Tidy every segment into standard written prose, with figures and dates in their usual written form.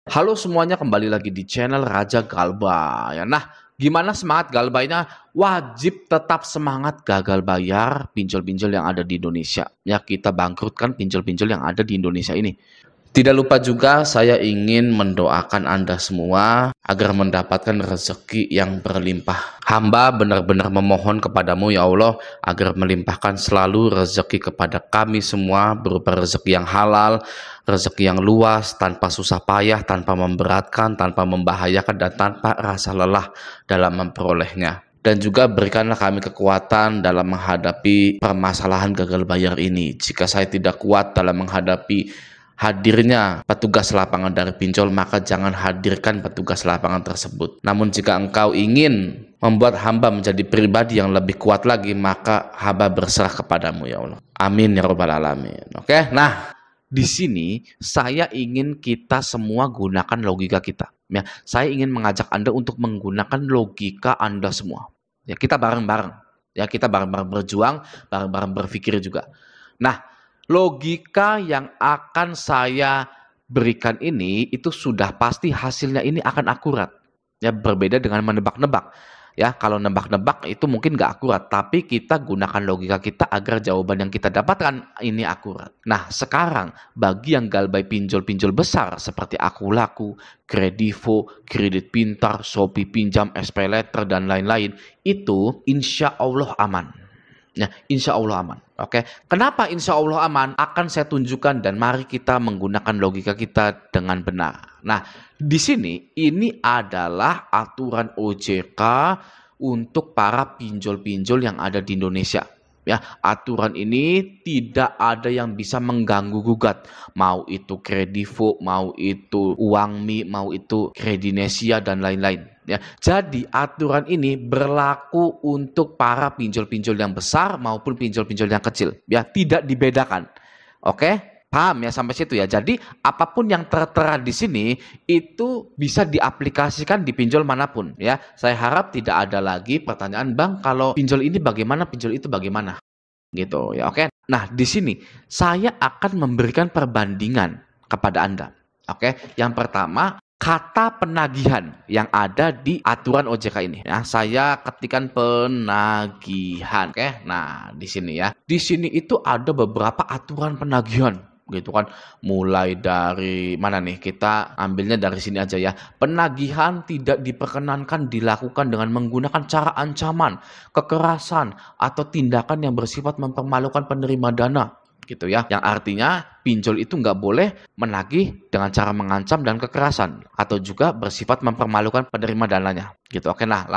Halo semuanya, kembali lagi di channel Raja Galba ya. Nah, gimana semangat galbainya? Wajib tetap semangat gagal bayar pinjol-pinjol yang ada di Indonesia. Ya, kita bangkrutkan pinjol-pinjol yang ada di Indonesia ini. Tidak lupa juga saya ingin mendoakan Anda semua agar mendapatkan rezeki yang berlimpah. Hamba benar-benar memohon kepadamu ya Allah agar melimpahkan selalu rezeki kepada kami semua berupa rezeki yang halal, rezeki yang luas, tanpa susah payah, tanpa memberatkan, tanpa membahayakan, dan tanpa rasa lelah dalam memperolehnya. Dan juga berikanlah kami kekuatan dalam menghadapi permasalahan gagal bayar ini. Jika saya tidak kuat dalam menghadapi hadirnya petugas lapangan dari pinjol, maka jangan hadirkan petugas lapangan tersebut. Namun jika engkau ingin membuat hamba menjadi pribadi yang lebih kuat lagi, maka hamba berserah kepadamu ya Allah. Amin ya robbal alamin. Oke, nah di sini saya ingin kita semua gunakan logika kita. Ya, saya ingin mengajak Anda untuk menggunakan logika Anda semua. Ya, kita bareng-bareng. Ya, kita bareng-bareng berjuang, bareng-bareng berpikir juga. Nah, logika yang akan saya berikan ini itu sudah pasti hasilnya ini akan akurat. Ya, berbeda dengan menebak-nebak. Ya, kalau nebak-nebak itu mungkin nggak akurat, tapi kita gunakan logika kita agar jawaban yang kita dapatkan ini akurat. Nah, sekarang bagi yang galbay pinjol-pinjol besar seperti Akulaku, Kredivo, Kredit Pintar, Shopee Pinjam, SPayLater, dan lain-lain, itu insya Allah aman. Ya, insya Allah aman. Oke, kenapa insya Allah aman? Akan saya tunjukkan, dan mari kita menggunakan logika kita dengan benar. Nah, di sini ini adalah aturan OJK untuk para pinjol-pinjol yang ada di Indonesia. Ya, aturan ini tidak ada yang bisa mengganggu gugat. Mau itu Kredivo, mau itu Uangmi, mau itu Kredinesia, dan lain-lain. Ya, jadi aturan ini berlaku untuk para pinjol-pinjol yang besar maupun pinjol-pinjol yang kecil. Ya, tidak dibedakan. Oke, paham ya sampai situ ya. Jadi apapun yang tertera di sini itu bisa diaplikasikan di pinjol manapun. Ya, saya harap tidak ada lagi pertanyaan, Bang, kalau pinjol ini bagaimana, pinjol itu bagaimana, gitu ya. Oke. Nah, di sini saya akan memberikan perbandingan kepada Anda. Oke, yang pertama, kata penagihan yang ada di aturan OJK ini ya. Saya ketikkan penagihan. Oke. Nah, di sini ya. Di sini itu ada beberapa aturan penagihan gitu kan. Mulai dari mana nih? Kita ambilnya dari sini aja ya. Penagihan tidak diperkenankan dilakukan dengan menggunakan cara ancaman, kekerasan, atau tindakan yang bersifat mempermalukan penerima dana, gitu ya. Yang artinya pinjol itu nggak boleh menagih dengan cara mengancam dan kekerasan, atau juga bersifat mempermalukan penerima dananya, gitu. Oke, nah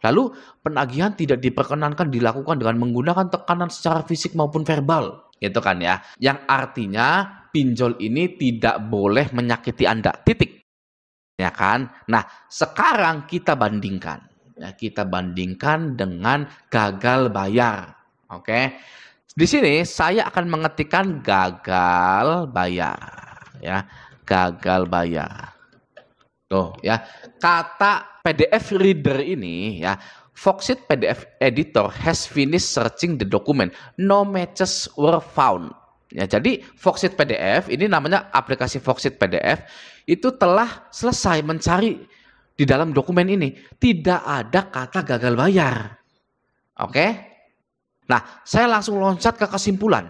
lalu penagihan tidak diperkenankan dilakukan dengan menggunakan tekanan secara fisik maupun verbal, gitu kan ya. Yang artinya pinjol ini tidak boleh menyakiti Anda, titik. Ya kan? Nah, sekarang kita bandingkan. Ya, kita bandingkan dengan gagal bayar. Oke. Di sini saya akan mengetikkan gagal bayar, ya, gagal bayar. Tuh, ya, kata PDF reader ini, ya, Foxit PDF editor has finished searching the document, no matches were found. Ya, jadi Foxit PDF ini namanya aplikasi Foxit PDF itu telah selesai mencari di dalam dokumen ini, tidak ada kata gagal bayar. Oke? Nah, saya langsung loncat ke kesimpulan.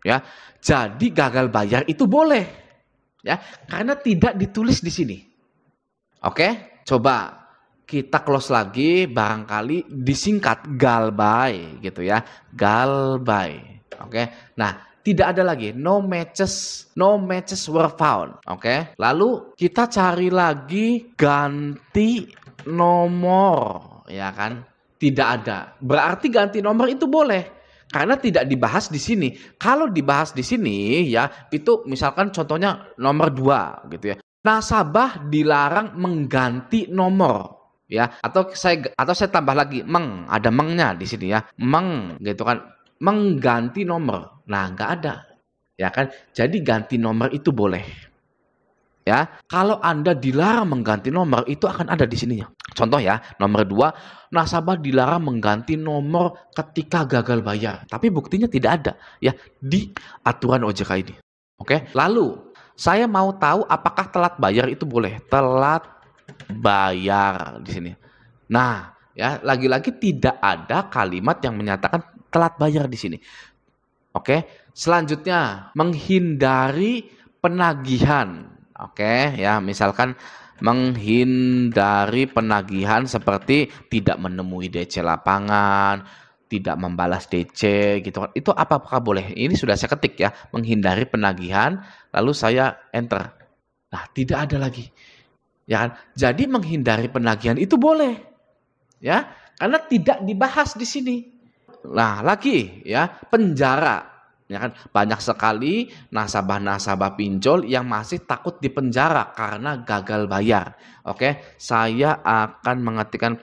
Ya, jadi gagal bayar itu boleh. Ya, karena tidak ditulis di sini. Oke, coba kita close lagi, barangkali disingkat galbay gitu ya. Galbay. Oke. Nah, tidak ada lagi no matches were found. Oke. Lalu kita cari lagi ganti nomor, ya kan? Tidak ada. Berarti ganti nomor itu boleh karena tidak dibahas di sini. Kalau dibahas di sini ya, itu misalkan contohnya nomor 2 gitu ya. Nasabah dilarang mengganti nomor ya, atau saya tambah lagi ada mengnya di sini ya. Gitu kan. Mengganti nomor. Nah, nggak ada. Ya kan? Jadi ganti nomor itu boleh. Ya, kalau Anda dilarang mengganti nomor itu akan ada di sininya. Contoh ya, nomor 2, nasabah dilarang mengganti nomor ketika gagal bayar. Tapi buktinya tidak ada ya di aturan OJK ini. Oke, lalu Saya mau tahu apakah telat bayar itu boleh. Telat bayar di sini. Nah, ya lagi-lagi tidak ada kalimat yang menyatakan telat bayar di sini. Oke, selanjutnya menghindari penagihan. Oke, ya misalkan menghindari penagihan seperti tidak menemui DC lapangan, tidak membalas DC gitu kan. Itu apakah boleh? Ini sudah saya ketik ya, menghindari penagihan, lalu saya enter. Nah, tidak ada lagi. Ya kan? Jadi menghindari penagihan itu boleh. Ya, karena tidak dibahas di sini. Nah, lagi ya, penjara. Ya kan? Banyak sekali nasabah-nasabah pinjol yang masih takut dipenjara karena gagal bayar. Oke, saya akan mengetikkan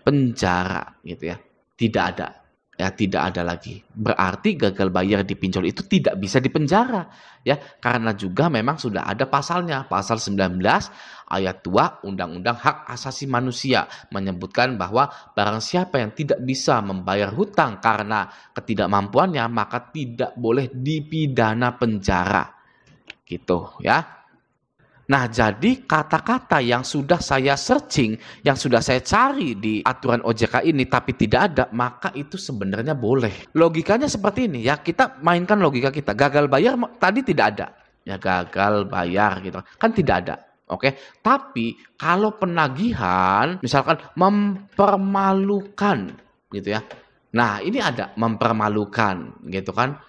penjara gitu ya. Tidak ada. Ya, tidak ada lagi. Berarti gagal bayar di pinjol itu tidak bisa dipenjara. Ya, karena juga memang sudah ada pasalnya. Pasal 19 ayat 2 Undang-Undang Hak Asasi Manusia menyebutkan bahwa barang siapa yang tidak bisa membayar hutang karena ketidakmampuannya, maka tidak boleh dipidana penjara. Gitu ya. Nah, jadi kata-kata yang sudah saya searching, yang sudah saya cari di aturan OJK ini tapi tidak ada, maka itu sebenarnya boleh. Logikanya seperti ini ya, kita mainkan logika kita. Gagal bayar tadi tidak ada. Ya gagal bayar gitu. Kan tidak ada. Oke, tapi kalau penagihan misalkan mempermalukan gitu ya. Nah, ini ada mempermalukan gitu kan.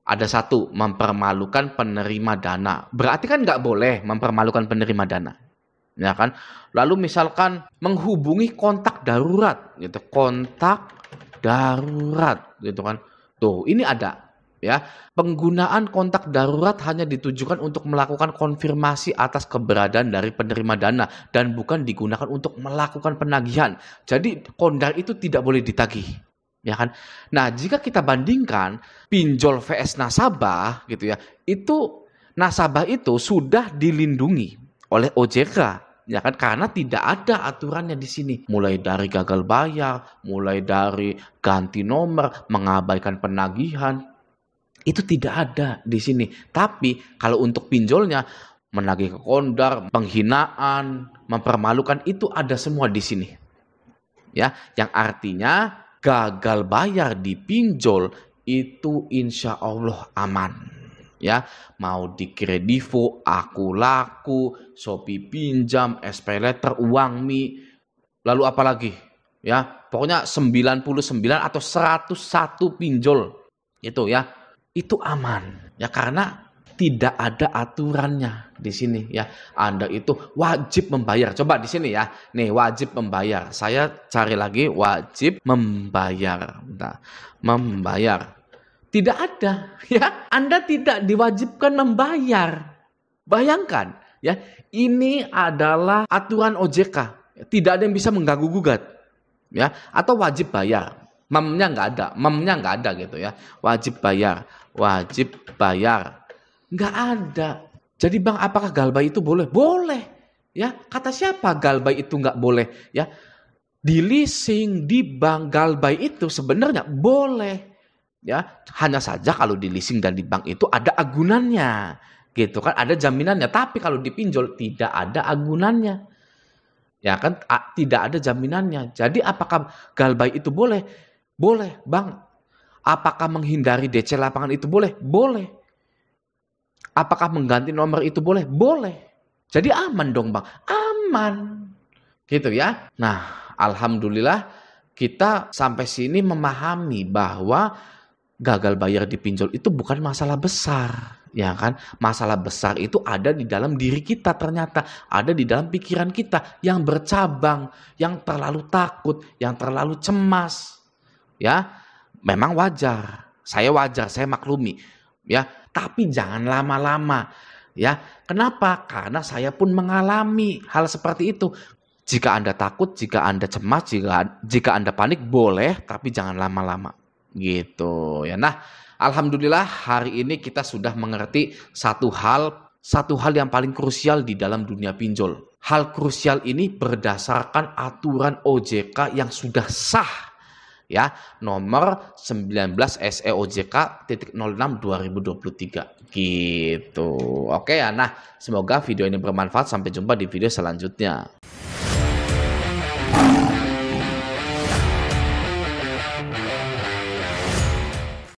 Ada satu, mempermalukan penerima dana. Berarti kan nggak boleh mempermalukan penerima dana. Ya kan? Lalu misalkan menghubungi kontak darurat gitu. Kontak darurat gitu kan. Tuh, ini ada ya. Penggunaan kontak darurat hanya ditujukan untuk melakukan konfirmasi atas keberadaan dari penerima dana dan bukan digunakan untuk melakukan penagihan. Jadi kondar itu tidak boleh ditagih. Ya kan? Nah, jika kita bandingkan pinjol vs nasabah gitu ya, itu nasabah itu sudah dilindungi oleh OJK, ya kan? Karena tidak ada aturannya di sini. Mulai dari gagal bayar, mulai dari ganti nomor, mengabaikan penagihan, itu tidak ada di sini. Tapi kalau untuk pinjolnya menagih ke kondar, penghinaan, mempermalukan itu ada semua di sini. Ya, yang artinya gagal bayar di pinjol itu insya Allah aman. Ya, mau di Kredivo, Aku Laku, Shopee Pinjam, SPayLater, Uangmi, lalu apa lagi? Ya, pokoknya 99 atau 101 pinjol itu ya, itu aman. Ya karena tidak ada aturannya di sini ya. Anda itu wajib membayar. Coba di sini ya. Nih, wajib membayar. Saya cari lagi wajib membayar. Bentar. Membayar. Tidak ada ya. Anda tidak diwajibkan membayar. Bayangkan ya. Ini adalah aturan OJK. Tidak ada yang bisa mengganggu gugat. Ya, atau wajib bayar. Memnya nggak ada. Memnya nggak ada gitu ya. Wajib bayar. Wajib bayar. Nggak ada. Jadi bang, apakah galbay itu boleh? Boleh. Ya, kata siapa galbay itu nggak boleh? Ya, di leasing di bank galbay itu sebenarnya boleh. Ya, hanya saja kalau di leasing dan di bank itu ada agunannya, gitu kan? Ada jaminannya. Tapi kalau di pinjol tidak ada agunannya. Ya kan? Tidak ada jaminannya. Jadi apakah galbay itu boleh? Boleh, bang. Apakah menghindari DC lapangan itu boleh? Boleh. Apakah mengganti nomor itu boleh? Boleh. Jadi aman dong bang. Aman. Gitu ya. Nah, alhamdulillah kita sampai sini memahami bahwa gagal bayar di pinjol itu bukan masalah besar. Ya kan? Masalah besar itu ada di dalam diri kita ternyata. Ada di dalam pikiran kita yang bercabang. Yang terlalu takut. Yang terlalu cemas. Ya, memang wajar. Saya maklumi. Ya, tapi jangan lama-lama. Ya, kenapa? Karena saya pun mengalami hal seperti itu. Jika Anda takut, jika Anda cemas, jika Anda panik boleh, tapi jangan lama-lama. Gitu ya. Nah, alhamdulillah hari ini kita sudah mengerti satu hal yang paling krusial di dalam dunia pinjol. Hal krusial ini berdasarkan aturan OJK yang sudah sah ya, nomor 19 SEOJK.06 2023 gitu. Oke ya, nah semoga video ini bermanfaat. Sampai jumpa di video selanjutnya.